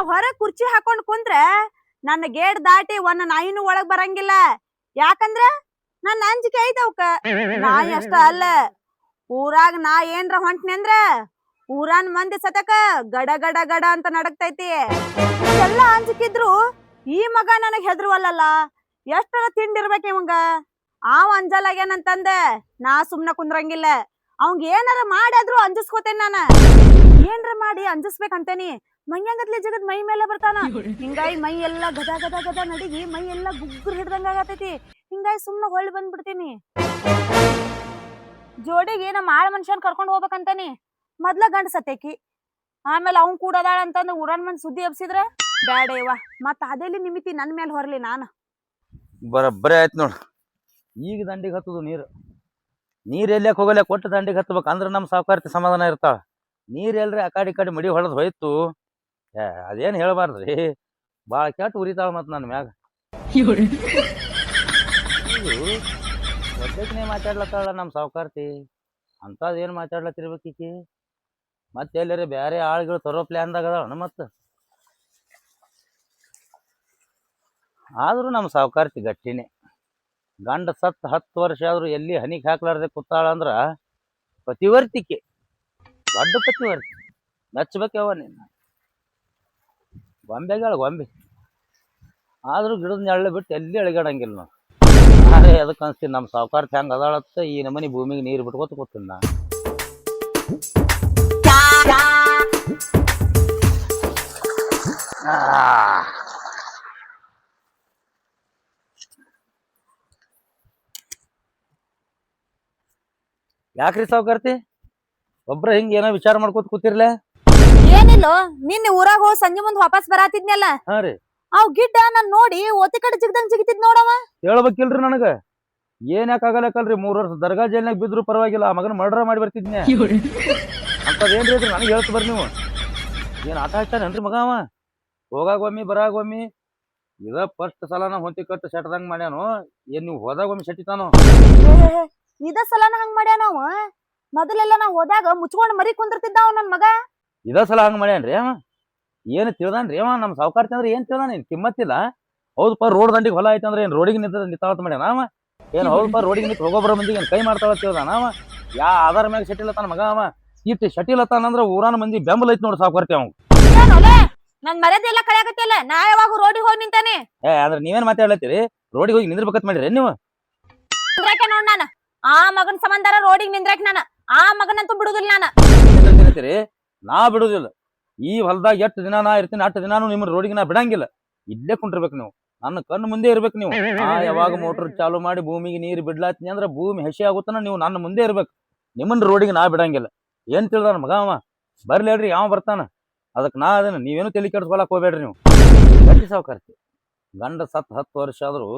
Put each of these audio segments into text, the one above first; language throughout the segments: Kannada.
ಹೊರ ಕುರ್ಚಿ ಹಾಕೊಂಡ್ ಕುಂತ್ರ ನನ್ನ ಗೇಟ್ ದಾಟಿ ಒಂದ್ ನಾಯಿನೂ ಒಳಗ್ ಬರಂಗಿಲ್ಲ. ಯಾಕಂದ್ರ ನನ್ನ ಅಂಜಿಕೆ ಐತ ಅವಕ್ಕ. ನಾಯಿ ಅಷ್ಟ ಅಲ್ಲ, ಊರಾಗ ನಾ ಏನ್ರ ಹೊಂಟ್ನಿ ಅಂದ್ರ ಊರಾನ್ ಮಂದಿ ಸತಕ ಗಡ ಗಡ ಗಡ ಅಂತ ನಡಕ್ತೈತಿ. ಎಲ್ಲ ಅಂಜಿಕಿದ್ರು ಈ ಮಗ ನನಗ್ ಹೆದರುವಲ್ಲ. ಎಷ್ಟರ ತಿಂಡಿರ್ಬೇಕ ಇವಂಗ. ಅವ್ ಅಂಜಲಾಗ್ಯಾನಂತಂದ ನಾ ಸುಮ್ನ ಕುಂದ್ರಂಗಿಲ್ಲ. ಅವಂಗ ಏನಾರ ಮಾಡಾದ್ರು ಅಂಜಿಸ್ಕೋತೇನಿ ನಾನ. ಏನ್ರ ಮಾಡಿ ಅಂಜಿಸ್ಬೇಕಂತೇನಿ. ಮೈಯಂಗತ್ಲೆ ಜಗದ್ ಮೈ ಮೇಲೆ ಬರ್ತಾನ. ಹಿಂಗಾಗಿ ಮೈ ಎಲ್ಲಾ ಗದ ಗದ ಗದ ನಡಿಗಿ ಮೈ ಎಲ್ಲಾ ಗುಗ್ಗುರ್ ಹಿಡ್ದಂಗ ಆಗತೈತಿ. ಹಿಂಗಾಗಿ ಸುಮ್ನ ಹೊಳ್ಳಿ ಬಂದ್ಬಿಡ್ತೀನಿ. ಜೋಡಿಗೆ ನಮ್ಮ ಆಳ್ ಮನುಷ್ಯನ್ ಕರ್ಕೊಂಡ್ ಹೋಗ್ಬೇಕಂತಾನಿ. ಮೊದ್ಲ ಗಂಡ ಸತ್ತೇಕಿ, ಆಮೇಲೆ ಅವ್ನ್ ಕೂಡ ಅದಾಳ ಅಂತಂದ ಊರನ್ ಮಂದಿ ಸುದ್ದಿ ಎಬ್ಸಿದ್ರ ಬ್ಯಾಡೇವ. ಮತ್ತ ಅದೆಲ್ಲಿ ನಿಮಿತಿ ನನ್ ಮೇಲೆ ಹೊರ್ಲಿ ನಾನು. ಬರಬ್ಬರಿ ಆಯ್ತು ನೋಡ್. ಈಗ ದಂಡಿಗೆ ಹತ್ತದು ನೀರ್ ಎಲ್ಲಕ್ಕೆ ಹೋಗಲ್ಲ, ಕೊಟ್ಟು ದಂಡಿಗೆ ಹತ್ಬೇಕು ಅಂದ್ರೆ ನಮ್ಮ ಸಾವುಕಾರ್ತಿ ಸಮಾಧಾನ ಇರ್ತಾಳ. ನೀರ್ ಎಲ್ರಿ ಆ ಕಡೆ ಮಡಿ ಹೊಡೆದ್ ಹೋಯ್ತು, ಅದೇನ್ ಹೇಳ್ಬಾರ್ದ್ರಿ, ಬಾಳ ಕೆಟ್ಟ ಉರಿತಾಳ ಮತ್ ನನ್ನ ಮ್ಯಾಗ. ಒದ್ದಕ್ಕನೇ ಮಾತಾಡ್ಲತ್ತಾಳ ನಮ್ಮ ಸಾವುಕಾರ್ತಿ. ಅಂತದ್ ಏನ್ ಮಾತಾಡ್ಲತ್ತಿರ್ಬೇಕೀಕಿ. ಮತ್ತೆ ಎಲ್ಲರಿ ಬ್ಯಾರೆ ಆಳ್ಗಳು ತರೋ ಪ್ಲಾನ್ದಾಗ ಅದಾಳ. ಮತ್ತ ಆದ್ರೂ ನಮ್ಮ ಸಾವುಕಾರ್ತಿ ಗಟ್ಟಿನೇ. ಗಂಡ ಸತ್ 10 ವರ್ಷ ಆದ್ರೂ ಎಲ್ಲಿ ಹನಿಗೆ ಹಾಕ್ಲಾರ್ದೆ ಕೂತಾಳ ಅಂದ್ರ ಪತಿವರ್ತಿಕೆ, ದೊಡ್ಡ ಪತಿವರ್ತಿ. ಮೆಚ್ಚಬೇಕವ ನಿನ್ನ. ಗೊಂಬೆಗಳ ಗೊಂಬೆ. ಆದ್ರೂ ಗಿಡದ ನೆರಳು ಬಿಟ್ಟು ಎಲ್ಲಿ ಅಳಿಗಾಡಂಗಿಲ್ಲ ನಾವು. ನಾರೇ ಅದಕ್ಕೆ ಅನ್ಸ್ತೀನಿ ನಮ್ಮ ಸಾವುಕಾರ್ತಿ ಹೆಂಗೆ ಅದಾಳತ್ತ ಈ ನಮನಿ ಭೂಮಿಗೆ ನೀರು ಬಿಟ್ಕೊತ ಕೂತೀನಿ ನಾ. ಯಾಕ್ರಿ ಸಾವುಕಾರ್ತಿ ಒಬ್ರ ಹಿಂಗ ಏನೋ ವಿಚಾರ ಮಾಡ್ಕೋತ ಕೂತಿರ್ಲ? ಏನಿಲ್ಲೋ, ನಿನ್ನೆ ಊರಾಗ ಹೋಗಿ ಸಂಜೆ ಮುಂದ್ ವಾಪಸ್ ಬರಾತಿದ್ನಲ್ಲ, ಹಾ ರೀ, ಅವ್ ಗಿಡ್ಡ ನಾನ್ ನೋಡಿ ಒತ್ತಿ ಕಡೆ ಜಿಗ್ದಂಗ್ ಜಿಗಿತಿದ್ ನೋಡವ. ಹೇಳ್ಬೇಕಿಲ್ರಿ ನನಗ. ಏನ್ ಯಾಕಾಗಲ್ಲಕಲ್ರಿ, 3 ವರ್ಷ ದರ್ಗಾ ಜೈಲ್ನಾಗ ಬಿದ್ರು ಪರವಾಗಿಲ್ಲ, ಆ ಮಗನ ಮರ್ಡರ್ ಮಾಡಿ ಬರ್ತಿದ್ನೆ. ಅಂತದೇನ್ರಿ ಇದ್ರಿ ನನಗೆ ಹೇಳ್ತ ಬರ್ರಿ ನೀವು. ಏನ್ ಆಟ ಹಚ್ಚಾನೇನ್ರಿ ಮಗ ಅವ? ಹೋಗಾಗೊಮ್ಮಿ ಬರಾಗೊಮ್ಮಿ ಇದ ಫಸ್ಟ್ ಸಲನ ಹೊಂತಿ ಕಟ್ಟು ಸೆಟ್ದಂಗ್ ಮಾಡ್ಯಾನು. ಏನ್ ನೀವು ಹೋದಾಗೊಮ್ಮಿ ಸೆಟ್ಟಿತಾನು? ಇದ ಸಲನ ಹಂಗ್ ಮಾಡ್ಯಾನ ಅವ. ಮೊದಲೆಲ್ಲ ನಾವ್ ಹೋದಾಗ ಮುಚ್ಕೊಂಡ್ ಮರಿ ಕುಂದಿರ್ತಿದ್ದ ಅವ್ ನನ್ ಮಗ. ಇದ ಸಲ ಹಂಗ ಮಾಡ್ಯಾನ್ರಿ ಅವ. ಏನ್ ತಿಳ್ದಾನ್ರಿ ಅವ? ನಮ್ ಸಾವುಕಾರ್ತಿ ಅಂದ್ರೆ ಏನ್ ತಿಳ್ದಾನ? ಕಿಮ್ಮತ್ತಿಲ್ಲ. ಹೌದಪ್ಪ, ರೋಡ್ ದಂಡಿಗೆ ಹೊಲ ಐತೆ ಅಂದ್ರೆ ಏನ್ ರೋಡಿಗೆ ನಿಂತಾವತ್ ಮಾಡ್ಯಾನ ಅವ? ಏನ್ ಹೌದಪ್ಪ, ರೋಡಿಗೆ ನಿಂತು ಹೋಗೋಬ್ರ ಮಂದಿಗೆ ಏನ್ ಕೈ ಮಾಡ್ತಾವ ತಿಳ್ದಾನ ಅವ? ಯಾ ಆಧಾರ ಮ್ಯಾಗ ಶೆಟ್ಟಿಲತ್ತಾನ ಮಗ ಅವ? ಇಟ್ಟು ಶೆಟ್ಟಿಲತ್ತಾನಂದ್ರ ಊರಾನ ಮಂದಿ ಬೆಂಬಲ ಐತಿ ನೋಡಿ ಸಾವುಕಾರ್ತಿ ಅವ್. ನನ್ ಮರ್ಯಾದೆ ಎಲ್ಲ ಕಳೆಯಾಗತ್ತಿಲ್ಲ. ನಾ ಯಾವಾಗ ರೋಡಿಗೆ ಹೋಗಿ ನಿಂತಾನೆ? ಅಂದ್ರೆ ನೀವೇನ್ ಮಾತಾಡ್ಲತ್ತೀರಿ? ರೋಡಿಗೆ ಹೋಗಿ ನಿಂದ್ರಬೇಕತ್ ಮಾಡಿರಿ ನೀವು? ನೋಡ್ ನಾನು ಆ ಮಗನ್ ಸಂಬಂಧಾರ ರೋಡಿಗೆ ನಿಂದ್ರಾಕ್ ನಾನು ಆ ಮಗನಂತೂ ಬಿಡುದಿಲ್ಲ ನಾನು. ತಿನ್ನತ್ತೀರಿ? ನಾ ಬಿಡುದಿಲ್ಲ. ಈ ಹೊಲದಾಗ ಎಷ್ಟು ದಿನ ನಾ ಇರ್ತೀನಿ ಅಷ್ಟು ದಿನಾನು ನಿಮ್ಮ ರೋಡಿಗೆ ನಾ ಬಿಡಂಗಿಲ್ಲ. ಇಲ್ಲೇ ಕುಂಟಿರ್ಬೇಕು ನೀವು, ನನ್ನ ಕಣ್ಣು ಮುಂದೆ ಇರ್ಬೇಕು ನೀವು. ನಾ ಯಾವಾಗ ಮೋಟರ್ ಚಾಲು ಮಾಡಿ ಭೂಮಿಗೆ ನೀರು ಬಿಡ್ಲಾತೀನಿ ಅಂದ್ರ ಭೂಮಿ ಹಸಿ ಆಗುತ್ತಾನ ನೀವು ನನ್ನ ಮುಂದೆ ಇರ್ಬೇಕು. ನಿಮ್ಮನ್ನ ರೋಡಿಗೆ ನಾ ಬಿಡಂಗಿಲ್ಲ. ಏನ್ ತಿಳ್ದಾನ ಮಗ ಅವ? ಬರ್ಲಿ ಹೇಳ್ರಿ, ಯಾವ ಬರ್ತಾನ ಅದಕ್ಕೆ ನಾ ಅದನ್ನ. ನೀವೇನು ತಲೆ ಕೆಡಿಸ್ಕೊಳಕ್ ಹೋಗ್ಬೇಡ್ರಿ ನೀವು. ಗಟ್ಟಿ ಸಾವುಕಾರ್ತಿ. ಗಂಡ ಸತ್ 10 ವರ್ಷ ಆದ್ರೂ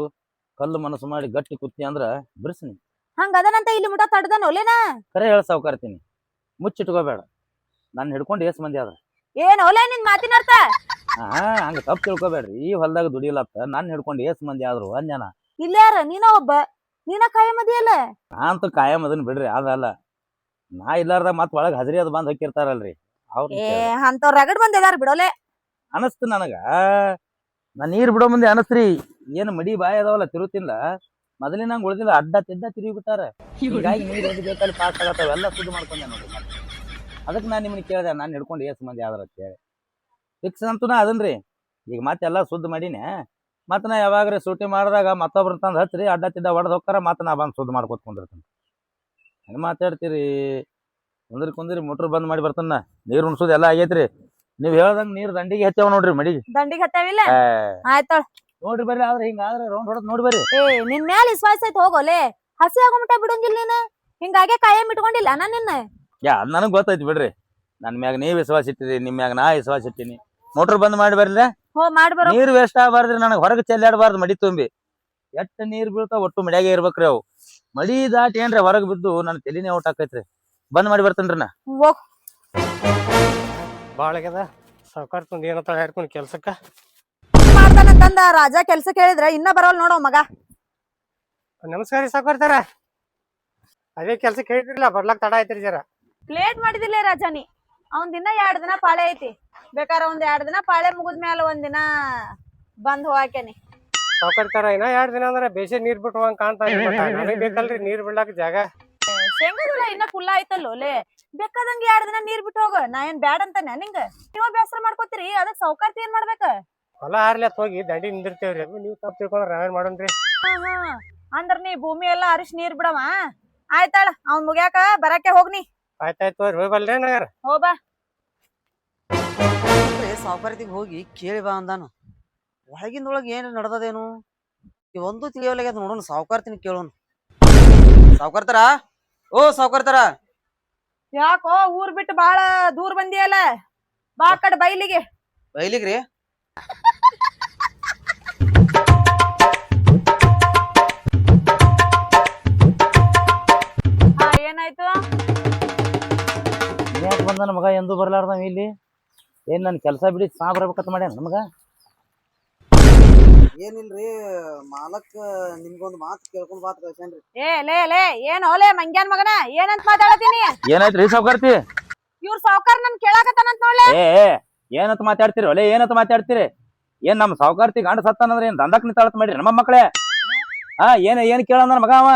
ಕಲ್ಲು ಮನಸ್ಸು ಮಾಡಿ ಗಟ್ಟಿ ಕುತ್ತಿ ಅಂದ್ರ ಬಿರ್ಸ್ನಿ. ಹಂಗ ಅದನಂತ ಇಲ್ಲಿ ಮುಟ ತಡ್ದನ ಒಲೇನ? ಕರೆ ಹೇಳ ಸಾವುಕಾರ್ತೀನಿ, ಮುಚ್ಚಿಟ್ಕೋಬೇಡ. ನನ್ನ ಹಿಡ್ಕೊಂಡು ಎಸ್ ಮಂದಿ ಆದ್ರ ಏನ್ ಒಲೆ ನಿನ್ ಮಾತಿನ ಅರ್ಥ? ಹಂಗ ತಪ್ಪು ತಿಳ್ಕೊಬೇಡ್ರಿ. ಈ ಹೊಲದಾಗ ದುಡಿಲತ್ತ ನನ್ನ ಹಿಡ್ಕೊಂಡು ಎಸ್ ಮಂದಿ ಆದ್ರು ಅಂಜನ. ಇಲ್ಲಾರ ನೀನ ಒಬ್ಬ, ನೀನ ಕಾಯ ಮದಿ ಅಲ್ಲ. ನಾ ಅಂತೂ ಕಾಯಂ ಅದನ್ ಬಿಡ್ರಿ. ಅದಲ್ಲ, ನಾ ಇಲ್ಲಾರ್ದಾಗ ಮತ್ ಒಳಗ್ ಹಜರಿ ಅದು ಬಂದ್ ಹಾಕಿರ್ತಾರಲ್ರಿ ಅವ್ರ. ಅಂತವ್ರ ರಗಡ್ ಮಂದಿ ಅದಾರ ಬಿಡೋಲೆ ಅನಸ್ತು ನನಗ. ನಾ ನೀರ್ ಬಿಡೋ ಮುಂದೆ ಅನಸ್ತ್ರಿ, ಏನ್ ಮಡಿ ಬಾಯಿ ಅದಾವಲ್ಲ ತಿರುತಿಲ್ಲ, ಮೊದಲಿನಂಗ್ ಉಳಿದಿಲ್ಲ, ಅಡ್ಡ ತಿಡ್ಡ ತಿರುಗಿ ಬಿಟ್ಟಾರ. ಹೀಗಾಗಿ ನೀರ್ ಎಲ್ಲಿ ಬೇಕಲ್ಲಿ ಪಾಸ್ ಆಗತ್ತಾವ ಎಲ್ಲ ಸುದ್ದಿ ಮಾಡ್ಕೊಂಡೆ ನೋಡ್ರಿ. ಅದಕ್ಕೆ ನಾನು ನಿಮ್ಮನ್ನ ಕೇಳಿದೆ, ನಾನು ಹಿಡ್ಕೊಂಡು ಏಸ್ ಮಂದಿ ಆದ್ರ ಅಂತ ಹೇಳಿ. ಫಿಕ್ಸ್ ಅಂತೂ ನಾ ಅದನ್ರಿ. ಈಗ ಮತ್ತೆಲ್ಲ ಸುದ್ದಿ ಮಾಡೀನಿ. ಮತ್ತೆ ನಾ ಯಾವಾಗ್ರಿ ಸೂಟಿ ಮಾಡಿದಾಗ ಮತ್ತೊಬ್ರ ತಂದು ಹಚ್ರಿ, ಅಡ್ಡ ತಿಡ್ಡ ಹೊಡೆದು ಹೋಗ್ತಾರ. ಮತ್ತೆ ನಾ ಬಂದು ಸುದ್ದಿ ಮಾಡ್ಕೊತ ಕುಂದಿರ್ತೀನಿ. ಹೆಂಗೆ ಮಾತಾಡ್ತೀರಿ? ಕುಂದ್ರಿ ಮೋಟ್ರ್ ಬಂದ್ ಮಾಡಿ ಬರ್ತಾನ. ನೀರು ಉಣ್ಸೋದು ಎಲ್ಲ ಆಗೈತ್ರಿ. ನೀವ್ ಹೇಳ್ದಂಗ ನೀರ್ ದಂಡಿಗೆ ಹಚ್ಚಾವ ನೋಡ್ರಿ, ಮಡಿಗೆ ದಂಡಿಗೆ ಹತ್ತಾವಿಲ್ಲ. ಆಯ್ತ ನೋಡ್ರಿ ಬರ್ರಿ. ಆದ್ರೆ ಹಿಂಗಾದ್ರೆ ರೌಂಡ್ ಹೊಡೆದ್ ನೋಡಿ ಬರ್ರಿ. ನಿನ್ ಮ್ಯಾಲ ವಿಶ್ವಾಸ ಐತ್ ಹೋಗೋಲೆ. ಹಸಿ ಆಗೋಮಟ ಬಿಡಂಗಿಲ್ಲ ನೀನು. ಹಿಂಗಾಗೆ ಕಾಯಂ ಇಟ್ಕೊಂಡಿಲ್ಲ ನಾನ್ ನಿನ್ನ. ಅದ್ ನನಗ್ ಗೊತ್ತೈತಿ ಬಿಡ್ರಿ. ನನ್ ಮ್ಯಾಗ ನೀವ್ ವಿಶ್ವಾಸ ಇಟ್ಟಿರಿ, ನಿಮ್ ಮ್ಯಾಗ ನಾ ವಿಶ್ವಾಸ ಇಟ್ಟಿನಿ. ಮೋಟ್ರ್ ಬಂದ್ ಮಾಡಿ ಬರ್ರಿ. ನೀರ್ ವೇಸ್ಟ್ ಆಗಬಾರ್ದ್ರಿ. ನನಗ್ ಹೊರಗೆ ಚೆಲ್ಲಾಡಬಾರ್ದು ಮಡಿ ತುಂಬಿ. ಎಷ್ಟ್ ನೀರ್ ಬೀಳ್ತಾವ ಒಟ್ಟು ಮಡ್ಯಾಗೆ ಇರ್ಬೇಕ್ರಿ. ಅವು ಮಡಿ ದಾಟಿ ಏನ್ರಿ ಹೊರಗ್ ಬಿದ್ದು ನನ್ನ ತಲಿನೇ ಔಟ್ ಆಕೈತ್ರಿ. ಬಂದ್ ಮಾಡಿ ಬರ್ತೇನ್ರಿ ನಾ. ಬಾಳಗ್ಯದ ಸಾವುಕಾರ್ತಿ ಏನಂತ ಹೇಳ್ಕೊಂಡು ಕೆಲ್ಸಕ್ಕ ಮಾಡ್ತಾನಂತಂದ ರಾಜ ಕೆಲ್ಸಕ್ಕೆ ಹೇಳಿದ್ರ ಇನ್ನ ಬರೋಲ್ ನೋಡೋ ಮಗ. ನಮಸ್ಕಾರ ರೀ ಸಾವುಕಾರ್ತಾರ. ಅದೇ ಕೆಲ್ಸಕ್ಕೆ ಹೇಳಿದ್ರಿಲ್ಲ, ಬರ್ಲಾಕ್ ತಡ ಆಯ್ತ್ರಿ ಜರ. ಲೇಟ್ ಮಾಡಿದಿಲ್ಲ ರಾಜಾನಿ. ಅವನ್ ದಿನ 2 ದಿನ ಪಾಳೆ ಐತಿ. ಬೇಕಾರ ಒಂದ್ 2 ದಿನ ಪಾಳೆ ಮುಗಿದ್ಮ್ಯಾಲ ಒಂದಿನ ಬಂದ್ ಹೋಗಾಕೇನಿ. ಸಾವ್ಕಾರ್ತಾರ ಇನ್ನ 2 ದಿನ ಅಂದ್ರ ಬೇಸೆ ನೀರ್ ಬಿಟ್ಟು ಹೋಗಂಗ್ ಕಾಣ್ತಾ ನನಗ್ ಬೇಕಲ್ರಿ ನೀರ್ ಬಿಡ್ಲಾಕ ಜಾಗ. ಶೇಂಗಾದಲ್ಲ ಇನ್ನ ಕುಲ್ಲ ಐತಲ್ಲೋ ಲೇ, ಬೇಕಾದಂಗ 2 ದಿನ ನೀರ್ ಬಿಟ್ಟು ಹೋಗ. ನಾ ಏನ್ ಬ್ಯಾಡ ಅಂತಾನೆ ನಿಂಗ? ನೀವ ಬೇಸರ ಮಾಡ್ಕೋತೀರಿ, ಅದಕ್ ಸಾವ್ಕಾರ್ತಿ ಏನ್ ಮಾಡ್ಬೇಕ? ಹೊಲ ಹಾರ್ಲತ್ ಹೋಗಿ ದಂಡಿ ನಿಂದಿರ್ತೇವ್ರಿ, ಅದು ನೀವ್ ತಪ್ಪ ತಿಳ್ಕೊಂಡ್ರ ನಾವೇನ್ ಮಾಡೋಣ್ರಿ? ಅಂದ್ರ ನೀ ಭೂಮಿ ಎಲ್ಲಾ ಅರಿಶ್ ನೀರ್ ಬಿಡವ. ಆಯ್ತಾಳ, ಅವ್ನ್ ಮುಗ್ಯಾಕ ಬರಾಕೆ ಹೋಗ್ನಿ. ಆಯ್ತಾಯ್ತು ಹೋಗಿ ಬಲ್ರಿ ನಗರ. ಹೋಗ್ಬಾ. ಸಾವುಕಾರತಿಗೆ ಹೋಗಿ ಕೇಳಿ ಬಾ ಅಂದಾನು. ಒಳಗಿಂದೊಳಗೆ ಏನು ನಡ್ದದೇನು ಒಂದು ತಿಳಿಯೋಲಾಗ್ಯದ. ನೋಡೋಣ ಸಾವುಕಾರ್ತಿನ ಕೇಳೋಣ. ಸಾವುಕಾರ್ತಾರ, ಓ ಸಾವುಕಾರ್ತಾರ. ಯಾಕೋ ಊರ್ ಬಿಟ್ಟು ಬಾಳ ದೂರ ಬಂದಿಯಲ್ಲ, ಬಾ ಕಡೆ ಬೈಲಿಗೆ. ಬೈಲಿಗ್ರಿ? ಏನಾಯ್ತು? ಯಾಕೆ ಬಂದ ಮಗ ಎಂದು ಬರ್ಲಾರ್ದ ಇಲ್ಲಿ? ಏನ್ ನನ್ ಕೆಲಸ ಬಿಡಿ ಸಾ ಬರ್ಬೇಕಂತ ಮಾಡ್ಯಾನ ನಮಗ? ಏನಿಲ್ರಿ, ಮಾಲಕ್ ನಿಮ್ಗೊಂದು ಮಾತು ಕೇಳ್ಕೊಂಡ್ ಬಾತ್ ಕಳ್ಸೇನ್ರಿ. ಲೇ ಏನ್ ಹೋಲೆ ಮಂಗ್ಯಾನ್ ಮಗನ, ಏನಂತ ಮಾತಾಡತೀನಿ? ಏನಾಯ್ತ್ರಿ ಸಾವ್ಕಾರ್ತಿ? ಇವ್ರ ಸಾವ್ಕಾರ್ ನನ್ ಕೇಳಾಕತ್ತಾನಂತ ನೋಡ್ಲೆ. ಏನಂತ ಮಾತಾಡ್ತೀರಿ ಒಲೆ? ಏನಂತ ಮಾತಾಡ್ತೀರಿ? ಏನ್ ನಮ್ ಸಾವ್ಕಾರ್ತಿ ಗಂಡ ಸತ್ತಾನಂದ್ರ ಏನ್ ದಂದಕ್ ನಿಂತಾಳತ್ ಮಾಡ್ರಿ ನಮ್ಮ ಮಕ್ಕಳೇ? ಏನ್ ಕೇಳಂದ್ರ ಮಗ ಅವ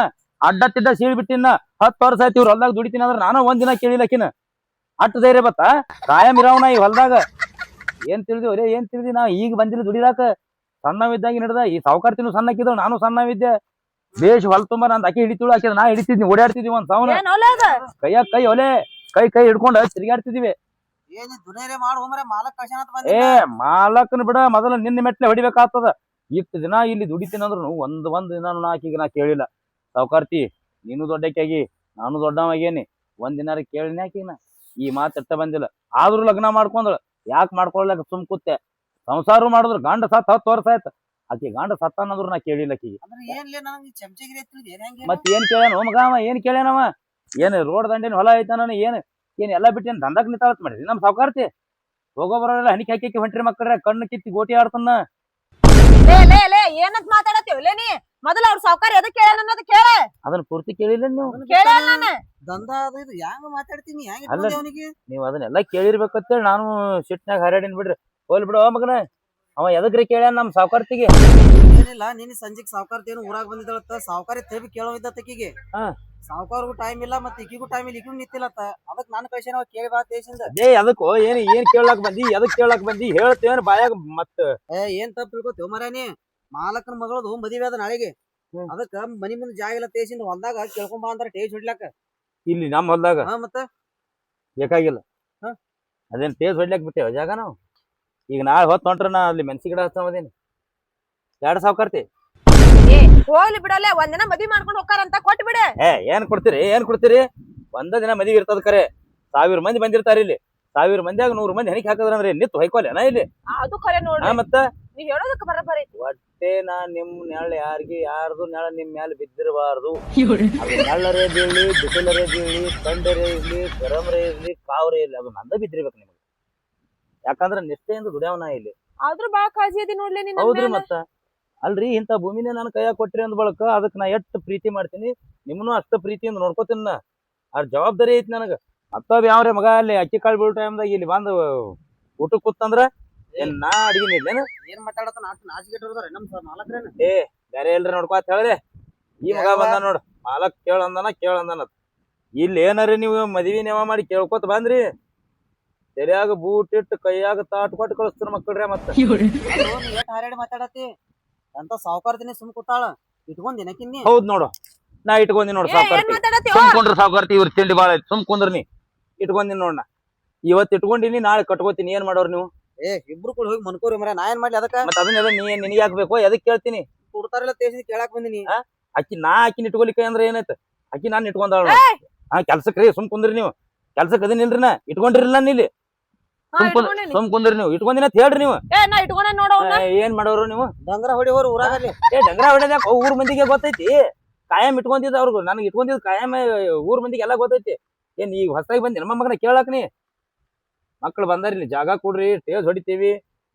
ಅಡ್ಡ ತಿಡ್ಡ ಸೀಳ್ ಬಿಟ್ಟಿನ 10 ವರ್ಷ ಆಯ್ತು ಇವ್ರ ಹೊಲ್ದಾಗ ದುಡಿತೀನಿ ಅಂದ್ರ ನಾನು ಒಂದಿನ ಕೇಳಿಲ್ಲಕಿನ. ಅಟ್ಟು ಧೈರ್ಯ ಬತ್ತ ಕಾಯಂ ಇರವನ ಈ ಹೊಲ್ದಾಗ. ಏನ್ ತಿಳಿದಿ ಒಲೆ? ಏನ್ ತಿಳಿದಿ? ನಾ ಈಗ ಬಂದಿಲ್ಲ ದುಡಿಲಾಕ. ಸಣ್ಣವಿದ್ದಾಗ ಹಿಡ್ದ ಈ ಸಾವ್ಕಾರ್ತಿನೂ ಸಣ್ಣಕ್ಕಿದ್ದವ್, ನಾನು ಸಣ್ಣವಿದ್ದೆ. ಬೇಷ್ ಹೊಲ್ ತುಂಬಾ ನಂದ್ ಅಕ್ಕಿ ಹಿಡಿತಿಳು, ಆಕೆ ನಾ ಹಿಡಿತಿದ್ನಿ, ಓಡಾಡ್ತಿದ್ವಿ ಒಂದ್ ಸಾವನ ಕೈಯಾಗ ಕೈ ಒಲೆ ಕೈ ಹಿಡ್ಕೊಂಡ ತಿರ್ಗಾಡ್ತಿದ್ವಿ. ಏನಿ ದುನೇರೆ ಮಾಡಿ ಹೋಮ್ರೆ ಮಾಲಕ್ ಕಳ್ಸೇನಂತ ಬಂದ. ಮಾಲಕನ್ ಬಿಡ, ಮೊದಲ ನಿನ್ನ ಮೆಟ್ಲೆ ಹೊಡಿಬೇಕಾಗ್ತದ. ಇಷ್ಟು ದಿನ ಇಲ್ಲಿ ದುಡಿತೀನಿ ಅಂದ್ರು ಒಂದ್ ದಿನ ಆಕಿಗೆ ನಾ ಕೇಳಿಲ್ಲ. ಸಾವ್ಕಾರ್ತಿ ನೀನು ದೊಡ್ಡಕ್ಕಾಗಿ ನಾನು ದೊಡ್ಡವಾಗೇನಿ, ಒಂದಿನಾರ ಕೇಳಿನಿ ಆಕಿನ. ಈ ಮಾತು ಎಷ್ಟ ಬಂದಿಲ್ಲ. ಆದ್ರೂ ಲಗ್ನ ಮಾಡ್ಕೊಂಡ್ಳ. ಯಾಕೆ ಮಾಡ್ಕೊಳ್ಲಕ್ಕ ಸುಮ್ ಕೂತೆ. ಸಂಸಾರ ಮಾಡಿದ್ರು ಗಂಡ ಸತ್ 10 ವರ್ಷ ಆಯ್ತು. ಆಕಿ ಗಂಡ ಸತ್ತಾನಂದ್ರು ನಾ ಕೇಳಿಲ್ಲ ಆಕಿಗೆ. ಮತ್ ಏನ್ ಕೇಳ್ಯಾನ ಮಗ ಅವ? ಏನ್ ಕೇಳ್ಯಾನವ? ಏನ್ ರೋಡ್ ದಂಡಿನ ಹೊಲ ಐತಾನ? ಏನ್ ಎಲ್ಲಾ ಬಿಟ್ಟು ದಂಧಕ್ ನಿಂತಾಳತ್ ಮಾಡ್ರಿ ನಮ್ ಸಾವ್ಕಾರ್ತಿ? ಹೋಗೋ ಬರೋಲ್ಲ ಹಣಿಕೆ ಹಾಕಿ ಹೊಂಟ್ರಿ ಮಕ್ಕಳ್ರೆ, ಕಣ್ಣು ಕಿತ್ತಿ ಗೋಟಿ ಆಡ್ತನ. ಏನಂತ ಮಾತಾಡತ್ತೀವಲ್ಲ ನೀ? ಮೊದಲ ಅವ್ರ ಸಾವ್ಕಾರ ಎದಕ್ ಕೇಳ ಅನ್ನೋದು ಕೇಳ. ಅದನ್ನ ಪೂರ್ತಿ ಕೇಳಿಲ್ಲ ನೀವು? ದಂಧ ಅದು ಇದು ಹ್ಯಾಂಗ ಮಾತಾಡ್ತೀನಿ? ಅಲ್ಲ, ನೀವ್ ಅದನ್ನೆಲ್ಲ ಕೇಳಿರ್ಬೇಕಂತೇಳಿ ನಾನು ಸಿಟ್ನಾಗ ಹರ್ಯಾಡಿನ್ ಬಿಡ್ರಿ. ಹೋಲ್ ಬಿಡು ಮಗನ, ಅವ ಎದಕ್ರಿ ಕೇಳ್ಯಾನ ನಮ್ ಸಾವ್ಕಾರ್ತಿಗೆ? ಏನಿಲ್ಲ, ನಿನ್ನ ಸಂಜೆಗ್ ಸಾವ್ಕಾರ್ತಿ ಏನು ಊರಾಗ ಬಂದಿದ್ದಳತ್ತ. ಸಾವ್ಕಾರಿ ತೇಬಿ ಕೇಳೋ ಇದ್ದತ್ತ ಆಕಿಗೆ. ಸಾವ್ಕಾರ್ಗೂ ಟೈಮ್ ಇಲ್ಲ, ಮತ್ತ ಈಗಿಗೂ ಟೈಮ್ ಇಲ್ಲ, ಈಗಿಗೂ ನಿಂತಿಲ್ಲತ್ತ. ಅದಕ್ ನಾನು ಕಳ್ಸೇನ ಕೇಳಿ ಬಾ ದೇಶದಿಂದ. ಅದಕ್ಕೋ ಏನ್ ಕೇಳಕ್ ಬಂದಿ? ಎದಕ್ ಕೇಳಕ್ ಬಂದಿ? ಹೇಳ್ತೇವನ್ ಬಾಯಾಗ ಮತ್ತ? ಏನ್ ತಪ್ಪು ತಿಳ್ಕೊತೇವ್ ಮರಾನಿ? ಮಾಲಕನ ಮಗಳದು ಮದುವೆ ಅದ ನಾಳೆಗೆ. ಅದಕ್ಕ ಮನಿ ಮುಂದೆ ಜಾಗ ಇಲ್ಲ ತೇಸಿಂದ ಹೊಲ್ದಾಗ ಕೇಳ್ಕೊಂಬಾ ಅಂತಾರ ಟೇಜ್ ಹೊಡ್ಲಾಕ. ಇಲ್ಲಿ ನಮ್ಮ ಹೊಲ್ದಾಗ ಮತ್ತ ಬೇಕಾಗಿಲ್ಲ. ಅದೇನ್ ಟೇಜ್ ಹೊಡ್ಲಾಕ್ ಬಿಟ್ಟೇವ ಜಾಗ ನಾವು? ಈಗ ನಾಳೆ ಹೊತ್ತು ಹೊಂಟ್ರ ನಾ ಅಲ್ಲಿ ಮೆಣಸಿ ಗಿಡ ಹಚ್ಚದೇನಿ. 2 ಸಾವ್ಕಾರ್ತಿ ಹೋಗ್ಲಿ ಬಿಡಲ್ಲ, ಒಂದಿನ ಮದ್ವಿ ಮಾಡ್ಕೊಂಡು ಹೋಗ್ತಾರಂತ ಕೊಟ್ಟು ಬಿಡ. ಏನ್ ಕೊಡ್ತೀರಿ? ಒಂದ ದಿನ ಮದುವೆ ಇರ್ತದ ಕರೆ. 1000 ಮಂದಿ ಬಂದಿರ್ತಾರ ಇಲ್ಲಿ. 1000 ಮಂದಿಯಾಗ 100 ಮಂದಿ ಹೆಣಿಕೆ ಹಾಕದ್ರಂದ್ರೆ ನಿತ್ತು ಹೊಯ್ಕೊಲೇನ ಇಲ್ಲಿ? ಅದು ಖರೆ ನೋಡಿ. ಮತ್ತ ನೀ ಹೇಳೋದಕ್ಕೆ ಬರಬರಿ. ಒಟ್ಟೆ ನಾ ನಿಮ್ ನೆಳ ಯಾರ್ದು ನೆಳ ನಿಮ್ ಮ್ಯಾಲ ಬಿದ್ದಿರಬಾರ್ದು. ನೆಳ್ಳರೇ ಬೀಳಿ, ಬಿಸಿಲರೇ ಬೀಳಿ, ತಂಡರೇ ಇರ್ಲಿ, ಗರಮರೇ ಇರ್ಲಿ, ಕಾವ್ರೇ ಇರ್ಲಿ, ಅದು ನಂದ ಬಿದ್ದಿರ್ಬೇಕು ನಿಮ್ಗೆ. ಯಾಕಂದ್ರ ನಿಷ್ಠೆಯಿಂದ ದುಡಿಯವನ ಇಲ್ಲಿ. ಆದ್ರೂ ಬಾಳ ಕಾಳಜಿ ಅದಿ ನೋಡ್ಲಿ ನೀನ್. ಹೌದ್ರಿ ಮತ್ತ. ಅಲ್ರಿ, ಇಂಥ ಭೂಮಿನೇ ನನ್ನ ಕೈಯಾಗ ಕೊಟ್ರಿ ಅಂದ ಬಳಕ ಅದಕ್ಕೆ ನಾ ಎಷ್ಟು ಪ್ರೀತಿ ಮಾಡ್ತೀನಿ, ನಿಮ್ಮನ್ನು ಅಷ್ಟ ಪ್ರೀತಿಯಿಂದ ನೋಡ್ಕೋತೀನಿ ನಾ. ಅದ್ ಜವಾಬ್ದಾರಿ ಐತಿ ನನಗ. ಮತ್ತೊಬ್ಬ ಯಾವ್ರೆ ಮಗ ಅಲ್ಲಿ ಅಕ್ಕಿ ಕಾಳು ಬೀಳೋ ಟೈಮ್ದಾಗ ಇಲ್ಲಿ ಬಂದು ಊಟಕ್ಕೆ ಕೂತಂದ್ರ ನಾ ಅಡಿಗೆ ನೀಡ್ಲೇನು? ಏನ್ ಮಾತಾಡತ್ತ? ನಾಚಿಗೆಟ್ಟವ್ರ ನಮ್ ಮಾಲಕ್ರೇನ? ಬೇರೆ ಎಲ್ರಿ ನೋಡ್ಕೊತ ಹೇಳ್ದೆ. ಈ ಮಗ ಬಂದ ನೋಡ್, ಮಾಲಕ್ ಕೇಳಂದನ. ಇಲ್ಲಿ ಏನಾರಿ ನೀವು ಮದ್ವಿ ನೇವ ಮಾಡಿ ಕೇಳ್ಕೊತ ಬಂದ್ರಿ, ತೆರ್ಯಾಗ ಬೂಟ್ ಇಟ್ಟು ಕೈಯಾಗ ತಾಟ್ ಕೊಟ್ಟು ಕಳಿಸ್ತಾರ ಮಕ್ಕಳ್ರೆ. ಮತ್ತ ಹಾರಾಡಿ ಮಾತಾಡತಿ ಅಂತ ಸಾವ್ಕಾರ್ತಿನಿ ಸುಮ್ ಕೂತಾಳ. ಇಟ್ಕೊಂದಿನಕಿನ್ನಿ? ಹೌದ್ ನೋಡು, ನಾ ಇಟ್ಕೊಂಡಿ ನೋಡ್ ಸಾವ್ಕಾರ್ತಿ. ಸುಮ್ಕೊಂಡ್ರ ಸಾವ್ಕಾರ್ತಿ, ಇವ್ರ ತಿಂಡಿ ಬಾಳ ಐತಿ. ಸುಮ್ ಕುಂದ್ರಿ, ಇಟ್ಕೊಂದಿನಿ ನೋಡ್. ನಾ ಇವತ್ ಇಟ್ಕೊಂಡಿನಿ, ನಾಳೆ ಕಟ್ಕೋತೀನಿ. ಏನ್ ಮಾಡೋರ್ ನೀವು? ಇಬ್ರು ಕೂಡ ಹೋಗಿ ಮನ್ಕೋರಿ ಮರ. ನಾ ಏನ್ ಮಾಡ್ಲಿ ಅದಕ್ಕ? ಮತ್ತ ಅದನ್ನೆಲ್ಲ ನಿನಗೆ ಹಾಕ್ಬೇಕು? ಎದಕ್ ಕೇಳ್ತೀನಿ? ಕೊಡ್ತಾರಲ್ಲ ತೇಸಿಂದ ಕೇಳಾಕ್ ಬಂದಿನಿ. ಆಕಿನ ಇಟ್ಕೊಲಿಕ್ಕೆ ಅಂದ್ರೆ ಏನಾಯ್ತು? ಆಕಿ ನಾನ್ ಇಟ್ಕೊಂಡಾಳ. ಕೆಲ್ಸಕ್ರಿ ಸುಮ್ ಕುಂದ್ರಿ ನೀವು. ಕೆಲ್ಸಕ್ಕೆ ಅದನ್ನಿಲ್ರಿ, ನಾ ಇಟ್ಕೊಂಡಿರಿಲ್ಲ ಇಲ್ಲಿ. ಸುಮ್ ಕುಂದ್ರಿ ನೀವು. ಇಟ್ಕೊಂದಿನ ಹೇಳ್ರಿ ನೀವು. ಏನ್ ಮಾಡೋರು ನೀವು? ಡಂಗರ ಹೊಡಿ ಹೋರ್ ಊರಾಗಲ್ಲಿ. ಡಂಗರ ಹೊಡೆದಾಕ ಊರ್ ಮಂದಿಗೆ ಗೊತ್ತೈತಿ. ಕಾಯಂ ಇಟ್ಕೊಂತಿದ್ದ ಅವ್ರಿಗೂ, ನನಗೆ ಇಟ್ಕೊಂತಿದ್ ಕಾಯಂ ಊರ್ ಮಂದಿಗೆ ಎಲ್ಲ ಗೊತ್ತೈತಿ. ಏನ್ ಈಗ ಹೊಸದಾಗಿ ಬಂದಿ ನಮ್ಮ ಮಗನ ಕೇಳಾಕ್? ನೀ ಮಕ್ಳು ಬಂದಾರ ಇಲ್ಲಿ, ಜಾಗ ಕೊಡ್ರಿ, ಟೇಜ್ ಹೊಡಿತೀವಿ.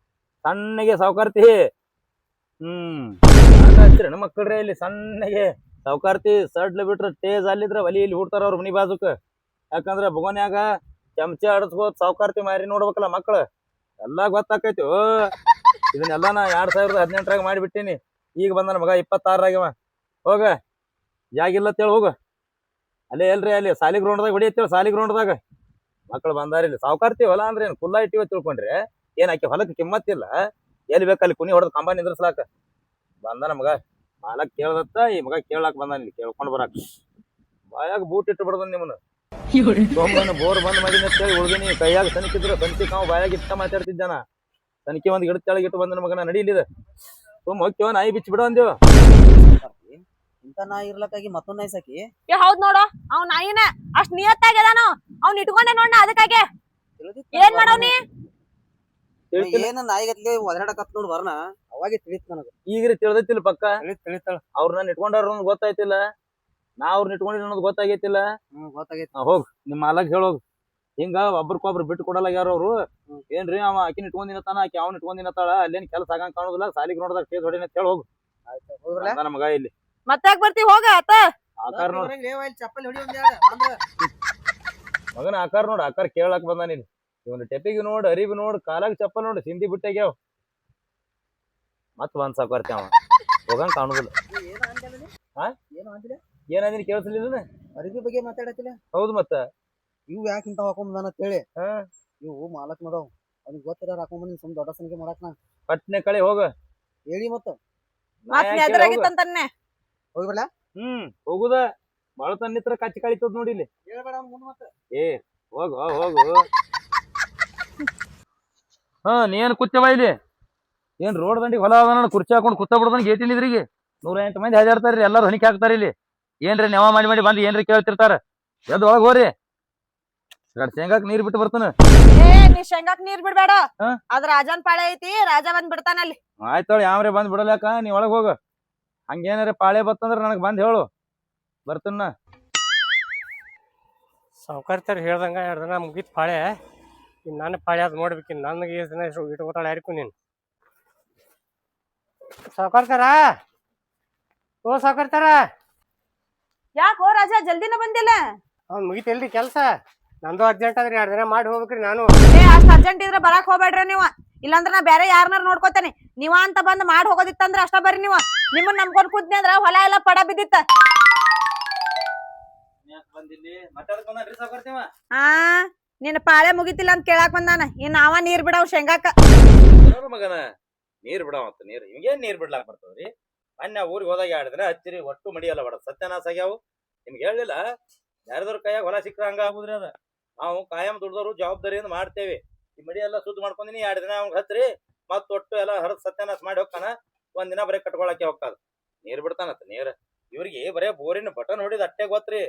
ಸಣ್ಣಗೆ ಸಾವ್ಕಾರ್ತಿ ನಮ್ಮ ಮಕ್ಕಳ್ರೆ ಇಲ್ಲಿ ಸಣ್ಣಗೆ ಸಾವ್ಕಾರ್ತಿ ಸಡ್ಲ ಬಿಟ್ರ ಟೇಜ್ ಅಲ್ಲಿದ್ರ ಒಲಿ ಇಲ್ಲಿ ಹುಡ್ತಾರ ಅವ್ರ ಮನಿ ಬಾಜುಕ. ಯಾಕಂದ್ರ ಬೊಗೋನ್ಯಾಗ ಚಮಚ ಆಡಸ್ಕೋತ್ ಸಾವ್ಕಾರ್ತಿ ಮಾರಿ ನೋಡ್ಬೇಕಲ್ಲ ಮಕ್ಳು. ಎಲ್ಲಾ ಗೊತ್ತಾಕೈತಿ ಇದನ್ನೆಲ್ಲ ನಾ 2018 ಮಾಡಿಬಿಟ್ಟೀನಿ. ಈಗ ಬಂದನ ಮಗ 26 ಆಗ್ಯವ. ಹೋಗ ಜಾಗಿಲ್ಲ ಅಂತೇಳಿ ಹೋಗ. ಅಲ್ಲೇ ಎಲ್ರಿ ಅಲ್ಲಿ ಸಾಲಿ ಗ್ರೌಂಡ್ದಾಗ ಹೊಡಿಯತ್ತೇಳಿ, ಸಾಲಿ ಗ್ರೌಂಡ್ದಾಗ ಮಕ್ಳು ಬಂದಾರ. ಇಲ್ಲಿ ಸಾವುಕಾರ್ತಿ ಹೊಲ ಅಂದ್ರೆ ಏನ್ ಕುಲ್ಲ ಇಟ್ಟಿವ ತಿಳ್ಕೊಂಡ್ರಿ? ಏನ್ ಆಕಿ ಹೊಲಕ್ಕೆ ಕಿಮ್ಮತ್ತಿಲ್ಲ? ಎಲ್ಲಿ ಬೇಕಲ್ಲಿ ಕುನಿ ಹೊಡೆದ್ ಕಂಬ ನಿಂದ್ರಸ್ಲಾಕ ಬಂದನ ಮಗ. ಮಾಲಕ್ ಕೇಳ್ದತ್ತ, ಈ ಮಗ ಕೇಳಾಕ್ ಬಂದಾನ ಇಲ್ಲಿ ಕೇಳ್ಕೊಂಡ್ ಬರಾಕ. ಬಾಯಾಗ ಬೂಟ್ ಇಟ್ಟು ಬಿಡ್ದನ್ ನಿಮ್ಮನ್ನ. ಸೋಮನ ಬೋರ್ ಬಂದ್ ಮಾಡಿನ ಅಂತೇಳಿ ಉಳ್ದಿನಿ. ಕೈಯಾಗ ಸನಿಕಿದ್ರು ಸನಿಕಿ ನಾವು ಬಾಯಾಗ ಇಟ್ಟ ಮಾತಾಡ್ತಿದ್ದಾನ. ಸನಿಕಿ ಒಂದ್ ಗಿಡದ ಕೆಳಗೆ ಇಟ್ಟು ಬಂದನ ಮಗನ. ನಡೀಲಿದ ಸುಮ್ ಹೋಗ್ತೇವ, ನಾಯಿ ಬಿಚ್ಚಿ ಬಿಡ ಅಂದೇವ. ಇಂತ ನಾಯಿ ಇರ್ಲಕ್ಕಾಗಿ ಮತ್ತೊಂದ್ ನಾಯಿ ಸಾಕಿ. ಹೌದ್ ನೋಡು, ಅವ್ ನಾಯಿನ ಅಷ್ಟ್ ನಿಯತ್ತಾಗ್ಯದಾನು. ಅವ್ನ್ ಇಟ್ಕೊಂಡೆ ನೋಡ ಅದಕ್ಕಾಗೆ. ಏನ್ ಮಾಡವ್ನಿ? ಏನ ನಾಯಿಗತ್ಲಿ ಒದರಾಡಕತ್ ನೋಡ್ ಬರ್ನ ಅವಾಗೆ ತಿಳಿತ್ ನನಗ. ಈಗ್ರಿ ತಿಳಿದೈತಿಲ್ಲ ಪಕ್ಕ. ತಿಳಿತಾಳ. ಅವ್ರ ನಾನು ಇಟ್ಕೊಂಡಾರ ಗೊತ್ತಾಯ್ತಿಲ್ಲ, ನಾ ಅವ್ರನ್ನ ಇಟ್ಕೊಂಡಿನ ಅನ್ನೋದು ಗೊತ್ತಾಗೈತಿಲ್ಲ. ಗೊತ್ತಾಗೈತಿ. ಹೋಗ್ ನಿಮ್ ಮಾಲಕ್ ಹೇಳೋಗ್. ಹಿಂಗ ಒಬ್ರಕೊಬ್ರು ಬಿಟ್ಟು ಕೊಡಲಾಗ್ಯಾರ ಅವ್ರು. ಏನ್ರಿ ಅವ ಆಕಿನ ಇಟ್ಕೊಂಡಿನತಾನ, ಆಕಿ ಅವ್ನ ಇಟ್ಕೊಂಡಿನತಾಳ, ಅಲ್ಲೇನ್ ಕೆಲಸ ಆಗಂಗ್ ಕಾಣುದಿಲ್ಲ, ಸಾಲಿಗೆ ನೋಡ್ದಾಗ ಕೇಸ್ ಹೊಡಿನ ಅಂತ ಹೇಳಿ ಹೋಗ್. ನನ್ನ ಮಗ ಇಲ್ಲಿ ಮತ್ತಾಗ ಬರ್ತಿ ಹೋಗ ಆತ. ಆಕಾರ ನೋಡ್ ಚಪ್ಪಲಿ ಹೊಡಿ ಮಗನ, ಆಕಾರ ನೋಡ್, ಆಕಾರ ಕೇಳಾಕ್ ಬಂದಾನ ಇಲ್ಲಿ. ಇವನ್ ಟೆಪಿಗೆ ನೋಡ್, ಅರಿವಿ ನೋಡ್, ಕಾಲಾಗ ಚಪ್ಪಲ್ ನೋಡ್, ಸಿಂಧಿ ಬಿಟ್ಟಾಗ್ಯಾವ. ಮತ್ ಒಂದ್ ಸಾಕಾರ್ತಿ ಅವ ಹೋಗಂಗ್ ಕಾಣುದಿಲ್ಲ. ಏನಂದಿನ ಕೇಳಿಸ್ಲಿಲ್ಲ? ಅರಿವಿ ಬಗ್ಗೆ ಮಾತಾಡತಿಲ್ಲ. ಹೌದು ಮತ್ತ ಇವ್ ಯಾಕೆ ಇಂತ ಹಾಕೊಂಡ್ ಅಂತ ಹೇಳಿ ಇವು ಮಾಲಕ್ ಮದವ್ ಅವ್ನಿಗೆ ಗೊತ್ತಿರ ಹಾಕೊಂಡ್ ಬಂದಿನಿ. ಸುಮ್ ದೊಡ್ಡ ಸನಿಗೆ ಮಾಡಕ್ ನಾ ಪಟ್ನೆ ಕಳಿ ಹೋಗ ಹೇಳಿ ಮತ್ತ ಎದುರಾಗಿತ್ತಂತಾನೆ ಹೋಗ್ಬೇಡ. ಹೋಗುದ ಬಾಳ ತನ್ನಿತ್ರ ಕಚ್ಚಿ ಕಳಿತದ ನೋಡಿ ಇಲ್ಲಿ. ಹೇಳ್ಬೇಡ ಮುಂದ್ ಮತ್ತ. ಏ ಹೋಗು ಹೋಗು. ನೀ ಏನ್ ಕೂತೇವ ಇಲ್ಲಿ? ಏನ್ ರೋಡ್ ದಂಡಿಗೆ ಹೊಲ ಅದ, ಕುರ್ಚಿ ಹಾಕೊಂಡು ಕೂತ ಬಿಡ್ದಾನ ಗೇಟಿನ ಇದ್ರಿಗೆ. 108 ಮಂದಿ ಹಾಜಾಡ್ತಾರ್ರಿ, ಎಲ್ಲಾರು ಹೊಣಿಕೆ ಹಾಕ್ತಾರ ಇಲ್ಲಿ. ಏನ್ರಿ ನೆವ ಮಾಡಿ ಮಾಡಿ ಬಂದು ಏನ್ರಿ ಕೇಳ್ತಿರ್ತಾರ? ಎದ್ ಒಳಗ್ ಹೋರಿ. ಶೇಂಗಾಕ್ ನೀರ್ ಬಿಟ್ಟು ಬರ್ತಾನ. ನೀ ಶೇಂಗಾಕ್ ನೀರ್ ಬಿಡ್ಬೇಡ. ಅದ್ ರಾಜನ್ ಪಾಳೆ ಐತಿ, ರಾಜ ಬಂದ್ ಬಿಡ್ತಾನ ಅಲ್ಲಿ. ಆಯ್ತೋಳಿ, ಯಾವ್ರಿ ಬಂದ್ ಬಿಡಲಾಕ. ನೀ ಒಳಗ್ ಹೋಗ. ಹಂಗೇನಾರ ಪಾಳೆ ಬತ್ತಂದ್ರ ನನಗ್ ಬಂದ್ ಹೇಳು, ಬರ್ತನ. ಸಾವುಕಾರ್ತಾರ ಹೇಳ್ದಂಗ 2 ದಿನ ಮುಗಿತ್ ಪಾಳೆ. ಇನ್ ನಾನು ಪಾಳೆ ಅದ್ ನೋಡ್ಬೇಕಿನ್. ನನಗೆ ಎಷ್ಟು ದಿನ ಇಟ್ಕೋತಾಳ ಯಾರಿಗೂ ನೀನು. ಸಾವುಕಾರ್ತಾರ, ಓ ಸಾವುಕಾರ್ತಾರ, ಯಾಕೋ ರಾಜ ಜಲ್ದಿನ ಬಂದಿಲ್ಲ? ಅವ್ನ್ ಮುಗಿತಿಲ್ರಿ ಕೆಲ್ಸ. ನಂದು ಅರ್ಜೆಂಟ್ ಆದ್ರಿ, 2 ದಿನ ಮಾಡಿ ಹೋಗ್ಬೇಕ್ರಿ ನಾನು. ಅಷ್ಟ್ ಅರ್ಜೆಂಟ್ ಇದ್ರ ಬರಾಕ್ ಹೋಗ್ಬೇಡ್ರಿ ನೀವ. ಇಲ್ಲಾಂದ್ರ ನಾ ಬೇರೆ ಯಾರನ್ನಾರ ನೋಡ್ಕೋತೇನೆ. ನೀವ ಅಂತ ಬಂದ್ ಮಾಡಿ ಹೋಗೋದಿತ್ತಂದ್ರ ಅಷ್ಟ ಬರ್ರಿ ನೀವ. ನಿಮ್ಮನ್ನ ನಂಬ್ಕೊಂಡ್ ಕೂತ್ನಿ ಅಂದ್ರ ಹೊಲ ಎಲ್ಲ ಪಡ ಬಿದ್ದಿತ್ತ. ನಿನ್ನ ಪಾಳೆ ಮುಗಿತಿಲ್ಲ ಅಂತ ಕೇಳಾಕ್ ಬಂದಾನ. ಇನ್ ನಾವ ನೀರ್ ಬಿಡವ್ ಶೇಂಗಾಕ. ಮಗನ ನೀರ್ ಬಿಡಾವಂತ. ನೀರ್ ಇವಾಗೇನ್ ನೀರ್ ಬಿಡ್ಲಾಕ್ ಬರ್ತದ್ರಿ? ಮೊನ್ನೆ ಊರಿಗೆ ಹೋದಾಗ 2 ದಿನ ಹಚ್ಚಿರಿ, ಒಟ್ಟು ಮಡಿಯಲ್ಲ ಬಡ ಸತ್ಯನಾಶ ಆಗ್ಯಾವು. ನಿಮ್ಗೆ ಹೇಳಿಲ್ಲ, ಯಾರದವ್ರ ಕೈಯಾಗ ಹೊಲ ಸಿಕ್ಕ್ರ ಹಂಗ ಆಗುದ್ರಿ. ಅದ ನಾವು ಕಾಯಂ ದುಡ್ದವ್ರು ಜವಾಬ್ದಾರಿಯಿಂದ ಮಾಡ್ತೇವಿ. ಈ ಮಡಿ ಎಲ್ಲ ಸುದ್ದ ಮಾಡ್ಕೊಂಡಿನಿ. 2 ದಿನ ಅವ್ನ ಹಚ್ಚ್ರಿ, ಮತ್ ಒಟ್ಟು ಎಲ್ಲ ಹರದ್ ಸತ್ಯನಾಶ ಮಾಡಿ ಹೋಗ್ತಾನ. 1 ದಿನ ಬರೀ ಕಟ್ಕೊಳಕ್ಕೆ ಹೋಗ್ತಾನ. ನೀರ್ ಬಿಡ್ತಾನತ್ತ ನೀರ್. ಇವ್ರಿಗೆ ಬರೇ ಬೋರಿನ ಬಟನ್ ಹೊಡಿದ್ ಅಟ್ಟೆ ಗೊತ್ತ್ರಿ.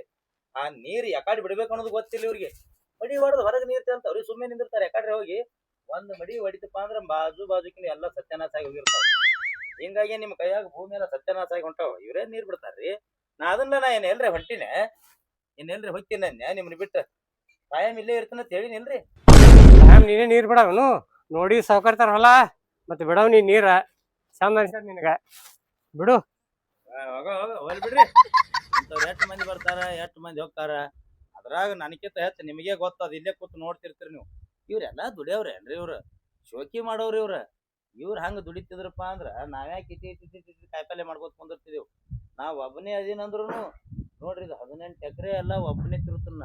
ಆ ನೀರ್ ಯಾಕಾಡಿ ಬಿಡ್ಬೇಕು ಅನ್ನೋದು ಗೊತ್ತಿಲ್ಲ ಇವ್ರಿಗೆ. ಮಡಿ ಹೊಡೆದ್ ಹೊರಗೆ ನೀರ್ ಅಂತ ಅವ್ರಿಗೆ ಸುಮ್ಮನೆ ನಿಂದಿರ್ತಾರೆ. ಯಾಕಡ್ರಿ ಹೋಗಿ ಒಂದ್ ಮಡಿ ಹೊಡಿತಪ್ಪ ಅಂದ್ರ ಬಾಜುಕಿನ ಎಲ್ಲ ಸತ್ಯನಾಶ ಆಗಿ ಹೋಗಿರ್ತಾವ. ಹಿಂಗಾಗಿ ನಿಮ್ ಕೈಯಾಗ ಭೂಮಿ ಎಲ್ಲ ಸತ್ಯನಾಶ ಆಗಿ ಹೊಂಟಾವ. ಇವ್ರೇ ನೀರ್ ಬಿಡ್ತಾರ್ರಿ. ನಾ ಏನ್ ಎಲ್ರಿ ಹೊಂಟಿನ, ಎಲ್ರಿ ಹೋಗ್ತೀನಿ ನಿಮ್ನ ಬಿಟ್ಟ. ಕಾಯಂ ಇಲ್ಲೇ ಇರ್ತಾನ ಅಂತ ಹೇಳಿನಿಲ್ರಿ. ಟೈಮ್ ನೀನೇ ನೀರ್ ಬಿಡವನು ನೋಡಿ ಸಾವುಕಾರ್ತಾರ ಹೊಲ, ಮತ್ತೆ ಬಿಡವ್ ನೀ ನೀರ ಚಂದ ಅನ್ಸದ್ ನಿನಗ. ಬಿಡು, ಹೋಗ್ಲಿ ಬಿಡ್ರಿ. ಇಂಥವ್ರು ಎಷ್ಟು ಮಂದಿ ಬರ್ತಾರ, ಎಷ್ಟು ಮಂದಿ ಹೋಗ್ತಾರ. ಅದ್ರಾಗ ನನಕಿಂತ ಹೆಚ್ಚು ನಿಮಗೆ ಗೊತ್ತದ. ಇಲ್ಲೇ ಕೂತ್ ನೋಡ್ತಿರ್ತೀರಿ ನೀವು. ಇವ್ರೆಲ್ಲಾ ದುಡಿಯವ್ರೇನ್ರಿ? ಇವ್ರ ಶೋಕಿ ಮಾಡೋವ್ರಿ ಇವ್ರ. ಇವ್ರ ಹಂಗ ದುಡಿತಿದ್ರಪ್ಪ ಅಂದ್ರ ನಾವ್ಯಾಕೆ ಇಟ್ಟಿ ಕಾಯಿಪಲ್ಲೆ ಮಾಡ್ಕೋತ ಕುಂದಿರ್ತಿದೇವ್. ನಾವ್ ಒಬ್ಬನೇ ಅದೇನಂದ್ರು ನೋಡ್ರಿ, ಇದು 18 ಎಕರೆ ಎಲ್ಲ ಒಬ್ಬನೇ ತಿರುತ್ತನ್ನ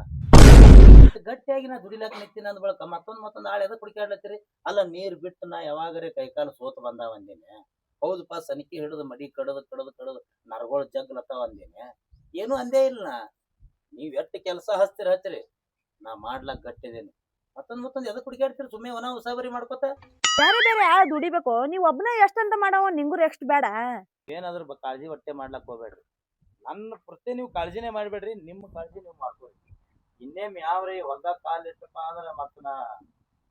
ಗಟ್ಟಿಯಾಗಿ ನಾ ದುಡಿಲಾಕ ನಿಂತೀನಿ ಅಂದ್ ಬಳಕ ಮತ್ತೊಂದ್ ಆಳೆ ಎದಕ್ ಹುಡುಕಾಡ್ಲತ್ತೀರಿ? ಅಲ್ಲ ನೀರ್ ಬಿಟ್ಟು ನಾ ಯಾವಾಗರೇ ಕೈಕಾಲು ಸೋತ ಬಂದಾವ ಅಂದೇನೆ. ಹೌದಪ್ಪ, ಸನಿಕಿ ಹಿಡಿದು ಮಡಿ ಕಡದು ನರಗೋಳ ಜಗ್ಲತ್ತಾವ ಅಂದೇನೆ. ಏನು ಅಂದೇ ಇಲ್ಲ. ನೀವ್ ಎಷ್ಟು ಕೆಲಸ ಹಚ್ಚಿರಿ, ನಾ ಮಾಡ್ಲಾಕ್ ಗಟ್ಟಿದೇನಿ. ಮತ್ತೊಂದ್ ಎದಕ್ ಹುಡುಕಾಡ್ತೀರಿ? ಸುಮ್ಮನೆ ಒನ ಉಸಾಬರಿ ಮಾಡ್ಕೊತ. ಬೇರೆ ಬೇರೆ ಯಾರ ದುಡಿಬೇಕು? ನೀವ್ ಒಬ್ನ ಎಷ್ಟಂತ ಮಾಡವ, ನಿಂಗೂ ಎಷ್ಟು ಬೇಡ? ಏನಾದ್ರು ಕಾಳಜಿ ಹೊಟ್ಟೆ ಮಾಡ್ಲಾಕ್ ಹೋಗ್ಬೇಡ್ರಿ. ನನ್ನ ಪ್ರತಿ ನೀವು ಕಾಳಜಿನೇ ಮಾಡ್ಬೇಡ್ರಿ. ನಿಮ್ಮ ಕಾಳಜಿ ನೀವು ಮಾಡ್ಕೊರಿ. ಇನ್ನೇಮ್ ಯಾವ್ರಿ ಹೊಲ್ದಾಗ ಕಾಲ್ ಇಟ್ಟಪ್ಪ ಅಂದ್ರ ಮತ್ತ ನಾ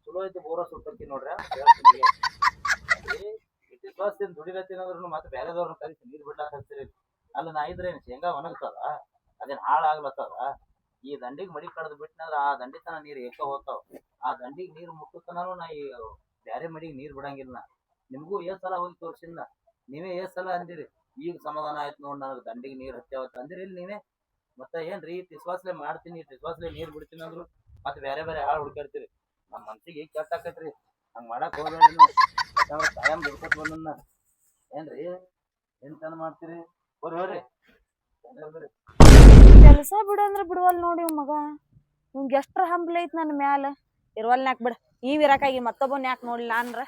ಚಲೋ ಐತಿ ಬೋರ ಸುಟ್ಟಿ ನೋಡ್ರಿ. ವಿಶ್ವಾಸದಿಂದ ದುಡಿಲತ್ತೀನಿ ಅಂದ್ರೂ ಮತ್ತೆ ಬೇರೆದವ್ರನ್ನ ಕಲಿಸಿ ನೀರ್ ಬಿಡ್ಲಾಕ್ ಹಚ್ಚಿರಿ. ಅಲ್ಲ ನಾ ಇದ್ರೇನ್ ಶೇಂಗಾ ಒಣಗ್ತದ? ಅದೇನ್ ಹಾಳಾಗ್ಲತ್ತದ? ಈ ದಂಡಿಗೆ ಮಡಿ ಕಡ್ದು ಬಿಟ್ಟನಂದ್ರ ಆ ದಂಡಿ ತನ ನೀರ್ ಏಕ ಹೋಗ್ತಾವ. ಆ ದಂಡಿಗೆ ನೀರ್ ಮುಟ್ಟತನೂ ನಾ ಈ ಬ್ಯಾರೆ ಮಡಿಗೆ ನೀರ್ ಬಿಡಂಗಿಲ್ಲ. ನಿಮ್ಗೂ ಸಲ ಹೋಗಿ ತೋರ್ಸಿಲ್ಲ. ನೀವೇ ಸಲ ಅಂದಿರಿ ಈಗ ಸಮಾಧಾನ ಆಯ್ತು ನೋಡ್, ನನಗ್ ದಂಡಿಗೆ ನೀರ್ ಹಚ್ಚಾವತ್ತ ಅಂದಿರಿ ಇಲ್ಲ ನೀವೇ. ಮತ್ತೆ ಏನ್ರಿ ವಿಶ್ವಾಸಲೆ ಮಾಡ್ತೀನಿ, ವಿಶ್ವಾಸಲೆ ನೀರ್ ಬಿಡ್ತೀನಿ ಅಂದ್ರು ಮತ್ತೆ ಬೇರೆ ಬೇರೆ ಹಾಳು ಹುಡ್ಕಾಡ್ತೀರಿ. ನಮ್ಮ ಮನ್ಸಿಗೆ ಕೆಟ್ಟ ಆಕೈತ್ರಿ. ಹಂಗ್ ಮಾಡಕ್ ಹೋಗ್ಬೇಡ್ರಿ ನೀವು. ಯಾಕಂದ್ರ ಕಾಯಂ ದುಡ್ಕೊತ್ ಬಂದನ್ನ ಏನ್ರಿ ಏನ್ ಚಂದ ಮಾಡ್ತೀರಿ ಹೋರಿ ಕೆಲಸ ಬಿಡು ಅಂದ್ರ ಬಿಡುವಲ್ ನೋಡಿ ಇವ್ ಮಗ. ಇವ್ಗೆ ಎಷ್ಟ್ರ ಹಂಬಲ ಐತ್ ನನ್ ಮ್ಯಾಲ. ಇರುವಲ್ನ್ಯಾಕ್ ಬಿಡ. ಇರಾಕಾಗಿ ಮತ್ತೊಬ್ಬನ್ ಯಾಕೆ ನೋಡ್ಲಿಲ್ಲ ಅಂದ್ರ